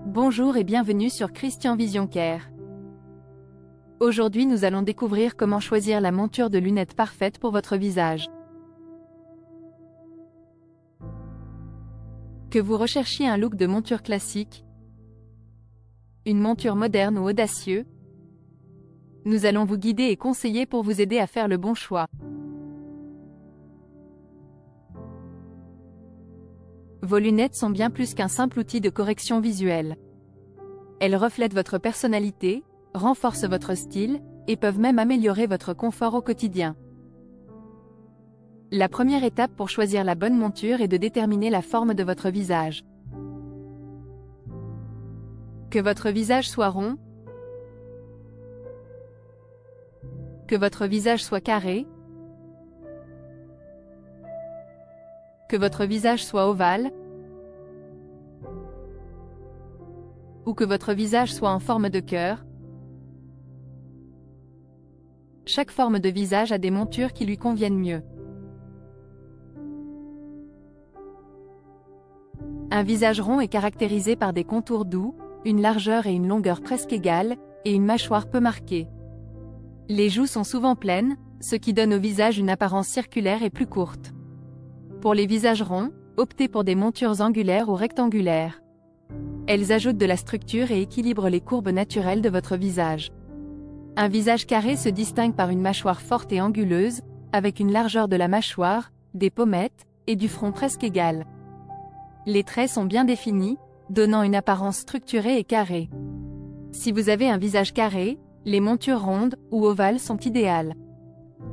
Bonjour et bienvenue sur Christian Vision Care. Aujourd'hui nous allons découvrir comment choisir la monture de lunettes parfaite pour votre visage. Que vous recherchiez un look de monture classique, une monture moderne ou audacieux, nous allons vous guider et conseiller pour vous aider à faire le bon choix. Vos lunettes sont bien plus qu'un simple outil de correction visuelle. Elles reflètent votre personnalité, renforcent votre style, et peuvent même améliorer votre confort au quotidien. La première étape pour choisir la bonne monture est de déterminer la forme de votre visage. Que votre visage soit rond, que votre visage soit carré, que votre visage soit ovale, ou que votre visage soit en forme de cœur. Chaque forme de visage a des montures qui lui conviennent mieux. Un visage rond est caractérisé par des contours doux, une largeur et une longueur presque égales, et une mâchoire peu marquée. Les joues sont souvent pleines, ce qui donne au visage une apparence circulaire et plus courte. Pour les visages ronds, optez pour des montures angulaires ou rectangulaires. Elles ajoutent de la structure et équilibrent les courbes naturelles de votre visage. Un visage carré se distingue par une mâchoire forte et anguleuse, avec une largeur de la mâchoire, des pommettes, et du front presque égal. Les traits sont bien définis, donnant une apparence structurée et carrée. Si vous avez un visage carré, les montures rondes ou ovales sont idéales.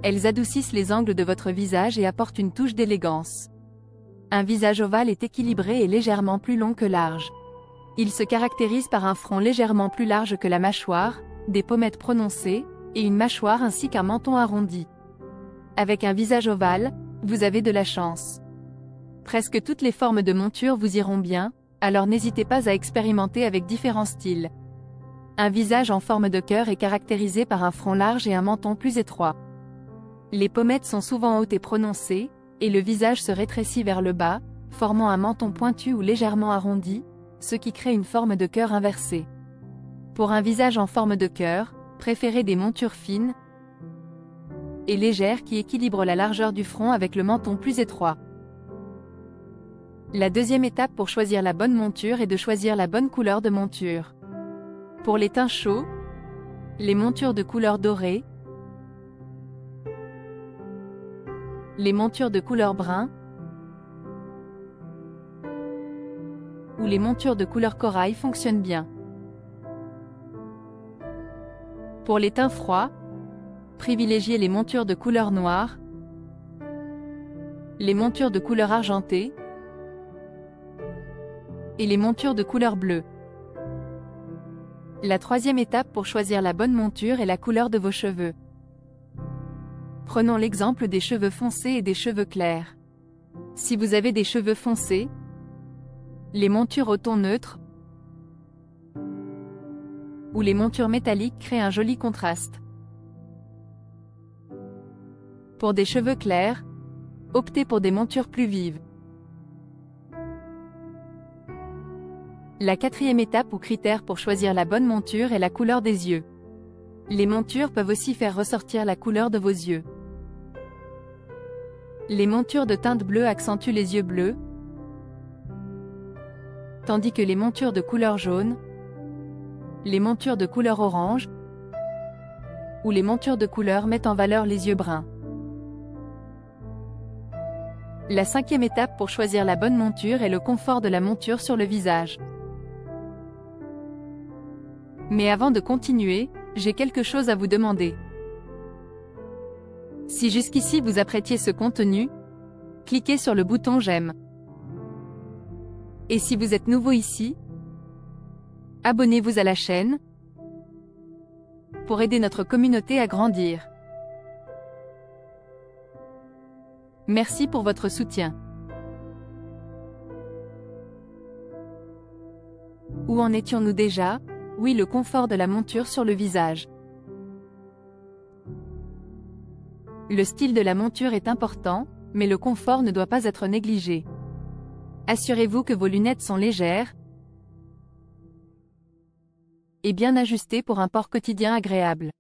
Elles adoucissent les angles de votre visage et apportent une touche d'élégance. Un visage ovale est équilibré et légèrement plus long que large. Il se caractérise par un front légèrement plus large que la mâchoire, des pommettes prononcées, et une mâchoire ainsi qu'un menton arrondi. Avec un visage ovale, vous avez de la chance. Presque toutes les formes de monture vous iront bien, alors n'hésitez pas à expérimenter avec différents styles. Un visage en forme de cœur est caractérisé par un front large et un menton plus étroit. Les pommettes sont souvent hautes et prononcées, et le visage se rétrécit vers le bas, formant un menton pointu ou légèrement arrondi, ce qui crée une forme de cœur inversée. Pour un visage en forme de cœur, préférez des montures fines et légères qui équilibrent la largeur du front avec le menton plus étroit. La deuxième étape pour choisir la bonne monture est de choisir la bonne couleur de monture. Pour les teints chauds, les montures de couleur dorée, les montures de couleur brun, ou les montures de couleur corail fonctionnent bien. Pour les teints froids, privilégiez les montures de couleur noire, les montures de couleur argentée, et les montures de couleur bleue. La troisième étape pour choisir la bonne monture est la couleur de vos cheveux. Prenons l'exemple des cheveux foncés et des cheveux clairs. Si vous avez des cheveux foncés, les montures au ton neutre ou les montures métalliques créent un joli contraste. Pour des cheveux clairs, optez pour des montures plus vives. La quatrième étape ou critère pour choisir la bonne monture est la couleur des yeux. Les montures peuvent aussi faire ressortir la couleur de vos yeux. Les montures de teinte bleue accentuent les yeux bleus, tandis que les montures de couleur jaune, les montures de couleur orange ou les montures de couleur mettent en valeur les yeux bruns. La cinquième étape pour choisir la bonne monture est le confort de la monture sur le visage. Mais avant de continuer, j'ai quelque chose à vous demander. Si jusqu'ici vous appréciez ce contenu, cliquez sur le bouton j'aime. Et si vous êtes nouveau ici, abonnez-vous à la chaîne pour aider notre communauté à grandir. Merci pour votre soutien. Où en étions-nous déjà? Oui, le confort de la monture sur le visage. Le style de la monture est important, mais le confort ne doit pas être négligé. Assurez-vous que vos lunettes sont légères, et bien ajustée pour un port quotidien agréable.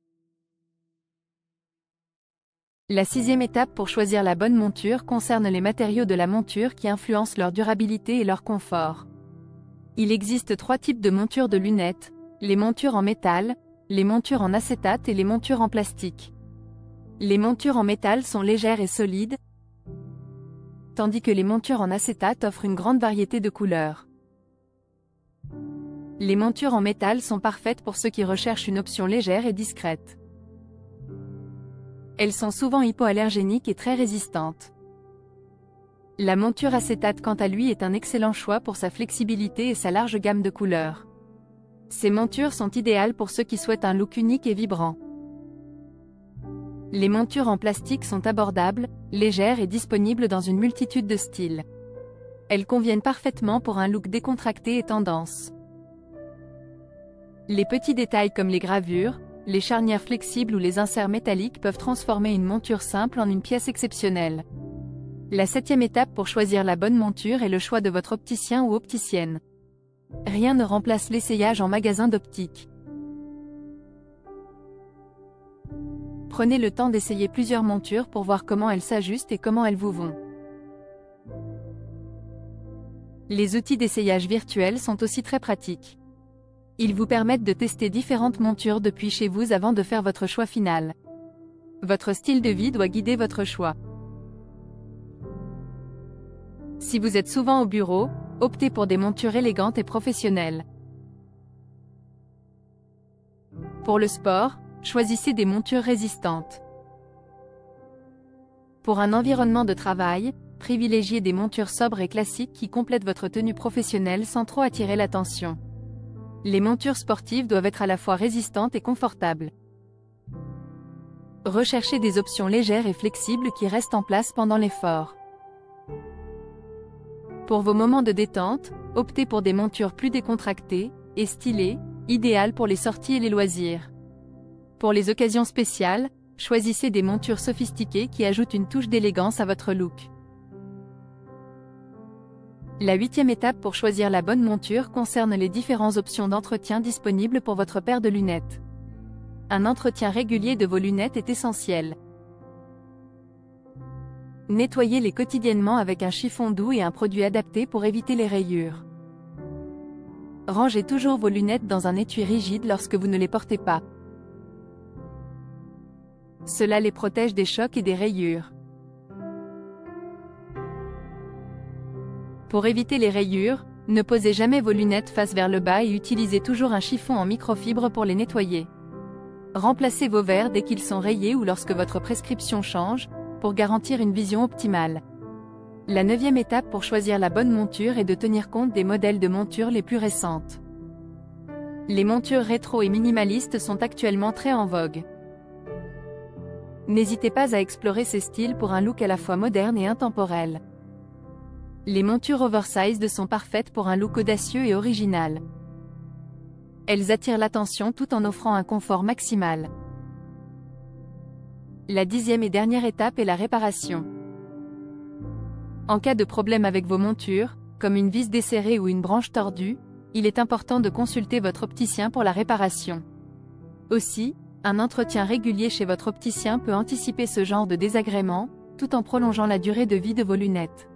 La 6e étape pour choisir la bonne monture concerne les matériaux de la monture qui influencent leur durabilité et leur confort. Il existe 3 types de montures de lunettes, les montures en métal, les montures en acétate et les montures en plastique. Les montures en métal sont légères et solides, tandis que les montures en acétate offrent une grande variété de couleurs. Les montures en métal sont parfaites pour ceux qui recherchent une option légère et discrète. Elles sont souvent hypoallergéniques et très résistantes. La monture acétate quant à lui est un excellent choix pour sa flexibilité et sa large gamme de couleurs. Ces montures sont idéales pour ceux qui souhaitent un look unique et vibrant. Les montures en plastique sont abordables, légères et disponibles dans une multitude de styles. Elles conviennent parfaitement pour un look décontracté et tendance. Les petits détails comme les gravures, les charnières flexibles ou les inserts métalliques peuvent transformer une monture simple en une pièce exceptionnelle. La 7e étape pour choisir la bonne monture est le choix de votre opticien ou opticienne. Rien ne remplace l'essayage en magasin d'optique. Prenez le temps d'essayer plusieurs montures pour voir comment elles s'ajustent et comment elles vous vont. Les outils d'essayage virtuels sont aussi très pratiques. Ils vous permettent de tester différentes montures depuis chez vous avant de faire votre choix final. Votre style de vie doit guider votre choix. Si vous êtes souvent au bureau, optez pour des montures élégantes et professionnelles. Pour le sport, choisissez des montures résistantes. Pour un environnement de travail, privilégiez des montures sobres et classiques qui complètent votre tenue professionnelle sans trop attirer l'attention. Les montures sportives doivent être à la fois résistantes et confortables. Recherchez des options légères et flexibles qui restent en place pendant l'effort. Pour vos moments de détente, optez pour des montures plus décontractées et stylées, idéales pour les sorties et les loisirs. Pour les occasions spéciales, choisissez des montures sophistiquées qui ajoutent une touche d'élégance à votre look. La 8e étape pour choisir la bonne monture concerne les différentes options d'entretien disponibles pour votre paire de lunettes. Un entretien régulier de vos lunettes est essentiel. Nettoyez-les quotidiennement avec un chiffon doux et un produit adapté pour éviter les rayures. Rangez toujours vos lunettes dans un étui rigide lorsque vous ne les portez pas. Cela les protège des chocs et des rayures. Pour éviter les rayures, ne posez jamais vos lunettes face vers le bas et utilisez toujours un chiffon en microfibre pour les nettoyer. Remplacez vos verres dès qu'ils sont rayés ou lorsque votre prescription change, pour garantir une vision optimale. La 9e étape pour choisir la bonne monture est de tenir compte des modèles de monture les plus récentes. Les montures rétro et minimalistes sont actuellement très en vogue. N'hésitez pas à explorer ces styles pour un look à la fois moderne et intemporel. Les montures oversized sont parfaites pour un look audacieux et original. Elles attirent l'attention tout en offrant un confort maximal. La 10e et dernière étape est la réparation. En cas de problème avec vos montures, comme une vis desserrée ou une branche tordue, il est important de consulter votre opticien pour la réparation. Aussi, un entretien régulier chez votre opticien peut anticiper ce genre de désagréments, tout en prolongeant la durée de vie de vos lunettes.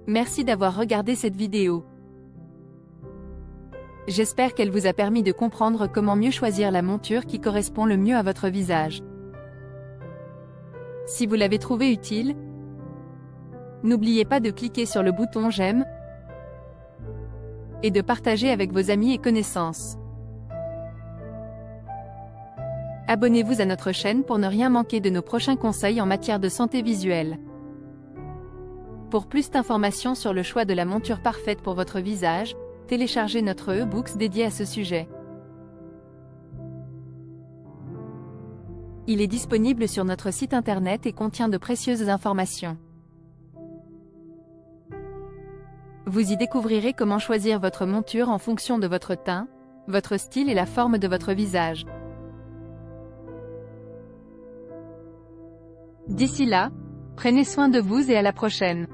Merci d'avoir regardé cette vidéo. J'espère qu'elle vous a permis de comprendre comment mieux choisir la monture qui correspond le mieux à votre visage. Si vous l'avez trouvé utile, n'oubliez pas de cliquer sur le bouton j'aime et de partager avec vos amis et connaissances. Abonnez-vous à notre chaîne pour ne rien manquer de nos prochains conseils en matière de santé visuelle. Pour plus d'informations sur le choix de la monture parfaite pour votre visage, téléchargez notre e-books dédié à ce sujet. Il est disponible sur notre site internet et contient de précieuses informations. Vous y découvrirez comment choisir votre monture en fonction de votre teint, votre style et la forme de votre visage. D'ici là, prenez soin de vous et à la prochaine.